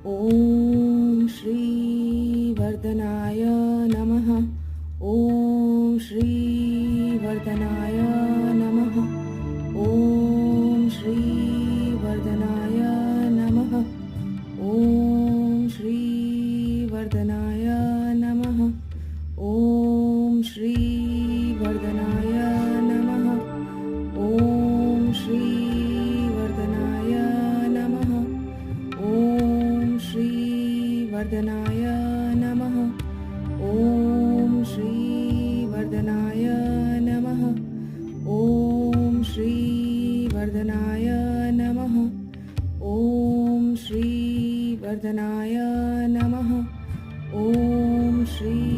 ॐ श्रीवर्धनाय नमः। ॐ श्रीवर्धनाय नमः। ॐ श्रीवर्धनाय नमः। ॐ श्रीवर्धनाय नमः। ॐ श्रीवर्धनाय नमः। ॐ श्रीवर्धनाय नमः। ॐ श्रीवर्धनाय नमः। ॐ श्रीवर्धनाय नमः। ॐ श्रीवर्धनाय नमः। ॐ श्रीवर्धनाय नमः। ॐ श्री